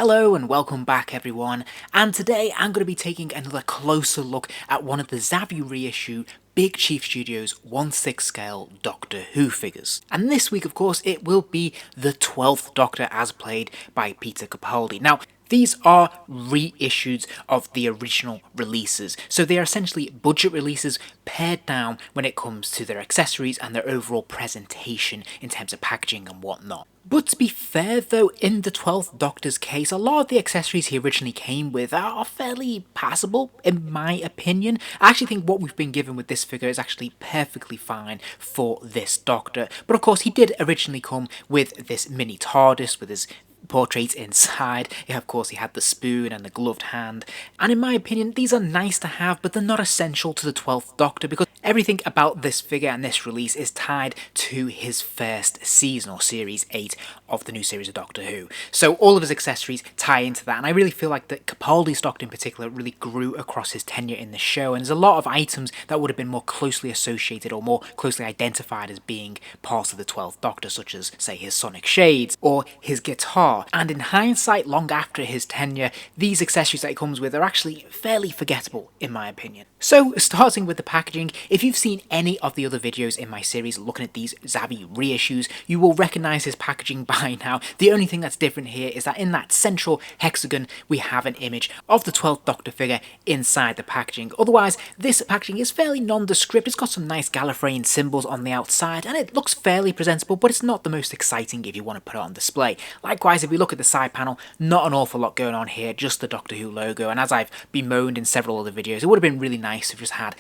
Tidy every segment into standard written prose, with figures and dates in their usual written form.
Hello and welcome back everyone, and today I'm going to be taking another closer look at one of the Zavvi reissue Big Chief Studios 1/6 scale Doctor Who figures. And this week of course it will be the 12th Doctor as played by Peter Capaldi. Now these are reissues of the original releases, so they are essentially budget releases pared down when it comes to their accessories and their overall presentation in terms of packaging and whatnot. But to be fair though, in the 12th Doctor's case, a lot of the accessories he originally came with are fairly passable, in my opinion. I actually think what we've been given with this figure is actually perfectly fine for this Doctor. But of course, he did originally come with this mini TARDIS with his portraits inside. Yeah, of course he had the spoon and the gloved hand, and in my opinion these are nice to have, but they're not essential to the 12th Doctor because everything about this figure and this release is tied to his first season or series 8 of the new series of Doctor Who. So all of his accessories tie into that, and I really feel like that Capaldi's Doctor in particular really grew across his tenure in the show, and there's a lot of items that would have been more closely associated or more closely identified as being part of the 12th Doctor, such as say his sonic shades or his guitar. And in hindsight, long after his tenure, these accessories that he comes with are actually fairly forgettable in my opinion. So starting with the packaging, if you've seen any of the other videos in my series looking at these Zavvi reissues, you will recognise his packaging by now. The only thing that's different here is that in that central hexagon we have an image of the 12th Doctor figure inside the packaging. Otherwise, this packaging is fairly nondescript. It's got some nice Gallifreyan symbols on the outside and it looks fairly presentable, but it's not the most exciting if you want to put it on display. Likewise, if we look at the side panel, not an awful lot going on here, just the Doctor Who logo, and as I've bemoaned in several other videos, it would have been really nice if we just had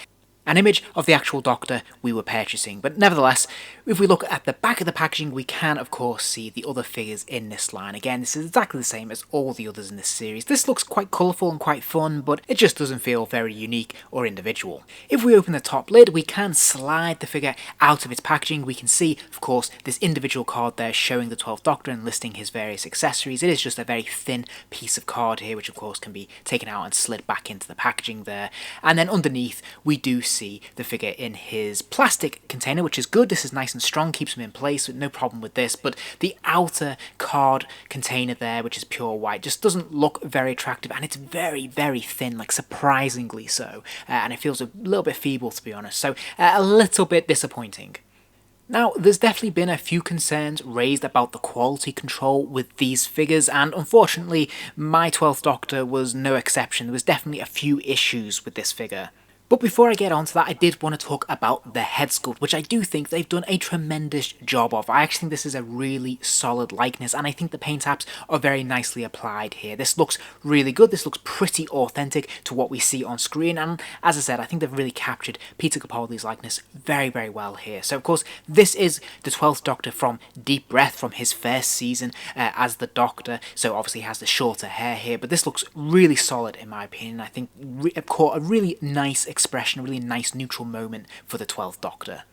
an image of the actual Doctor we were purchasing. But nevertheless, if we look at the back of the packaging, we can of course see the other figures in this line. Again, this is exactly the same as all the others in this series. This looks quite colourful and quite fun, but it just doesn't feel very unique or individual. If we open the top lid, we can slide the figure out of its packaging. We can see, of course, this individual card there showing the 12th Doctor and listing his various accessories. It is just a very thin piece of card here, which of course can be taken out and slid back into the packaging there. And then underneath, we do see the figure in his plastic container, which is good. This is nice and strong, keeps him in place, no problem with this, but the outer card container there, which is pure white, just doesn't look very attractive, and it's very, very thin, like surprisingly so, and it feels a little bit feeble to be honest, so a little bit disappointing. Now, there's definitely been a few concerns raised about the quality control with these figures, and unfortunately, my 12th Doctor was no exception. There was definitely a few issues with this figure. But before I get on to that, I did want to talk about the head sculpt, which I do think they've done a tremendous job of. I actually think this is a really solid likeness, and I think the paint apps are very nicely applied here. This looks really good, this looks pretty authentic to what we see on screen, and as I said, I think they've really captured Peter Capaldi's likeness very, very well here. So of course, this is the 12th Doctor from Deep Breath, from his first season as the Doctor, so obviously he has the shorter hair here, but this looks really solid in my opinion. I think it caught a really nice expression, a really nice neutral moment for the 12th Doctor.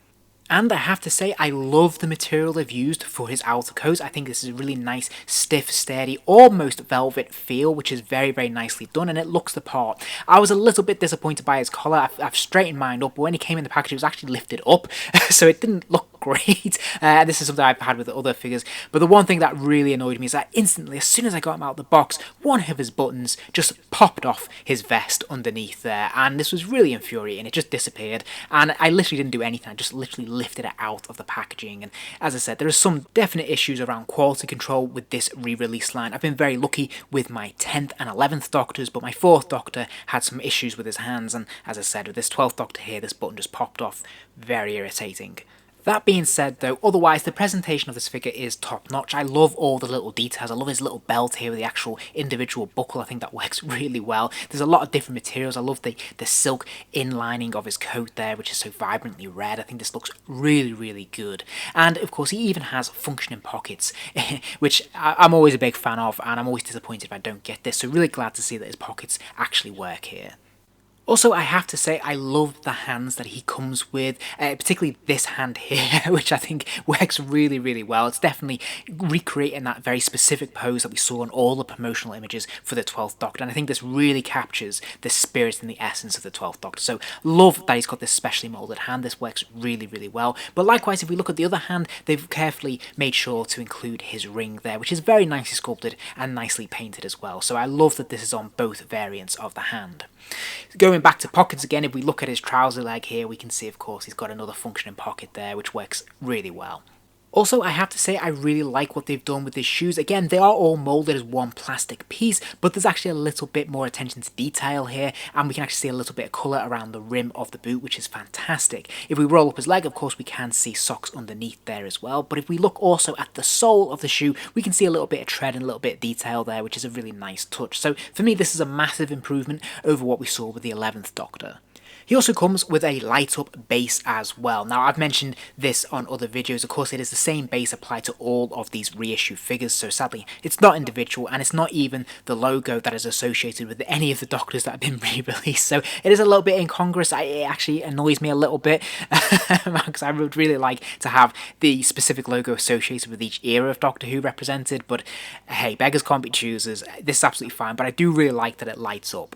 And I have to say, I love the material they've used for his outer coat. I think this is a really nice, stiff, sturdy, almost velvet feel, which is very, very nicely done, and it looks the part. I was a little bit disappointed by his collar. I've straightened mine up, but when he came in the package, it was actually lifted up, so it didn't look great. This is something I've had with other figures, but the one thing that really annoyed me is that instantly, as soon as I got him out of the box, one of his buttons just popped off his vest underneath there, and this was really infuriating. It just disappeared, and I literally didn't do anything. I just literally lifted it out of the packaging, and as I said, there are some definite issues around quality control with this re-release line. I've been very lucky with my 10th and 11th Doctors, but my 4th Doctor had some issues with his hands, and as I said, with this 12th Doctor here, this button just popped off. Very irritating. That being said though, otherwise the presentation of this figure is top notch. I love all the little details. I love his little belt here with the actual individual buckle. I think that works really well. There's a lot of different materials. I love the silk inlining of his coat there, which is so vibrantly red. I think this looks really, really good. And of course he even has functioning pockets, which I'm always a big fan of, and I'm always disappointed if I don't get this. So really glad to see that his pockets actually work here. Also, I have to say, I love the hands that he comes with, particularly this hand here, which I think works really, really well. It's definitely recreating that very specific pose that we saw in all the promotional images for the 12th Doctor, and I think this really captures the spirit and the essence of the 12th Doctor. So, love that he's got this specially moulded hand. This works really, really well. But likewise, if we look at the other hand, they've carefully made sure to include his ring there, which is very nicely sculpted and nicely painted as well. So, I love that this is on both variants of the hand. Going back to pockets again, if we look at his trouser leg here, we can see, of course, he's got another functioning pocket there, which works really well. Also, I have to say, I really like what they've done with his shoes. Again, they are all moulded as one plastic piece, but there's actually a little bit more attention to detail here, and we can actually see a little bit of colour around the rim of the boot, which is fantastic. If we roll up his leg, of course, we can see socks underneath there as well, but if we look also at the sole of the shoe, we can see a little bit of tread and a little bit of detail there, which is a really nice touch. So for me, this is a massive improvement over what we saw with the 11th Doctor. He also comes with a light up base as well. Now, I've mentioned this on other videos. Of course, it is the same base applied to all of these reissue figures, so sadly it's not individual, and it's not even the logo that is associated with any of the Doctors that have been re-released, so it is a little bit incongruous. It actually annoys me a little bit because I would really like to have the specific logo associated with each era of Doctor Who represented, but hey, beggars can't be choosers. This is absolutely fine, but I do really like that it lights up.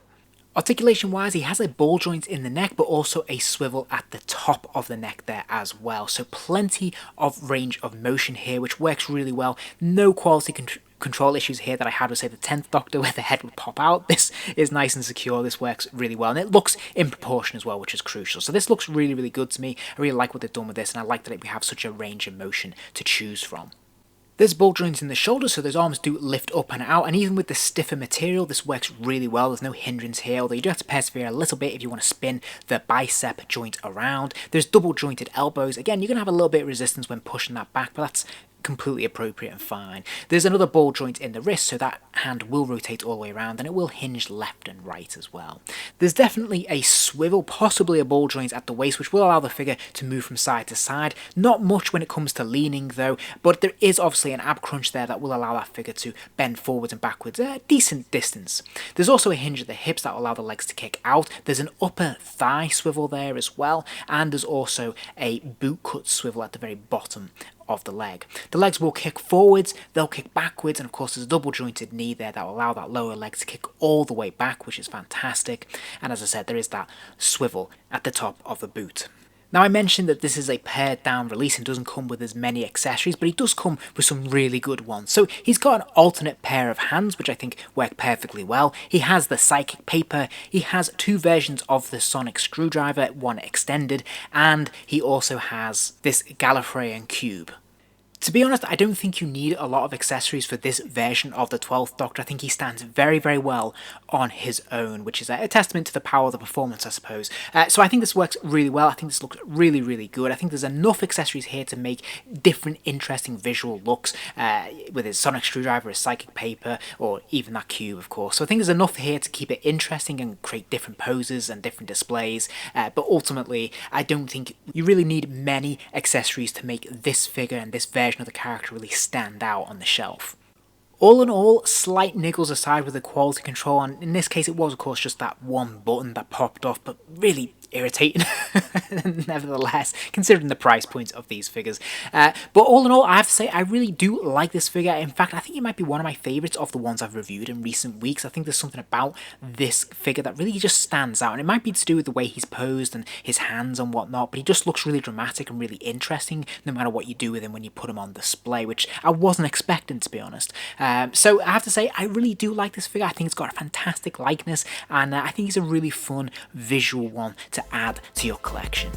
Articulation wise, he has a ball joint in the neck, but also a swivel at the top of the neck there as well. So plenty of range of motion here, which works really well. No quality control issues here that I had with, say, the 10th Doctor, where the head would pop out. This is nice and secure. This works really well, and it looks in proportion as well, which is crucial. So this looks really, really good to me. I really like what they've done with this, and I like that we have such a range of motion to choose from. There's ball joints in the shoulders, so those arms do lift up and out, and even with the stiffer material, this works really well. There's no hindrance here, although you do have to persevere a little bit if you want to spin the bicep joint around. There's double jointed elbows. Again, you're going to have a little bit of resistance when pushing that back, but that's completely appropriate and fine. There's another ball joint in the wrist, so that hand will rotate all the way around, and it will hinge left and right as well. There's definitely a swivel, possibly a ball joint at the waist, which will allow the figure to move from side to side. Not much when it comes to leaning though, but there is obviously an ab crunch there that will allow that figure to bend forwards and backwards a decent distance. There's also a hinge at the hips that will allow the legs to kick out. There's an upper thigh swivel there as well, and there's also a boot cut swivel at the very bottom of the leg. The legs will kick forwards, they'll kick backwards, and of course there's a double jointed knee there that will allow that lower leg to kick all the way back, which is fantastic. And as I said, there is that swivel at the top of the boot. Now, I mentioned that this is a pared down release and doesn't come with as many accessories, but he does come with some really good ones. So he's got an alternate pair of hands, which I think work perfectly well. He has the psychic paper, he has two versions of the sonic screwdriver, one extended, and he also has this Gallifreyan cube. To be honest, I don't think you need a lot of accessories for this version of the 12th Doctor. I think he stands very, very well on his own, which is a testament to the power of the performance, I suppose. So I think this works really well. I think this looks really, really good. I think there's enough accessories here to make different, interesting visual looks with his sonic screwdriver, his psychic paper, or even that cube, of course. So I think there's enough here to keep it interesting and create different poses and different displays. But ultimately, I don't think you really need many accessories to make this figure and this version of the character really stand out on the shelf. All in all, slight niggles aside with the quality control, and in this case it was of course just that one button that popped off, but really irritating nevertheless, considering the price point of these figures. But all in all, I have to say I really do like this figure. In fact, I think it might be one of my favourites of the ones I've reviewed in recent weeks. I think there's something about this figure that really just stands out, and it might be to do with the way he's posed and his hands and whatnot, but he just looks really dramatic and really interesting no matter what you do with him when you put him on display, which I wasn't expecting, to be honest. So I have to say I really do like this figure. I think it's got a fantastic likeness, and I think he's a really fun visual one to add to your collection.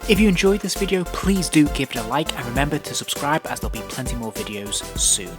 If you enjoyed this video, please do give it a like, and remember to subscribe as there'll be plenty more videos soon.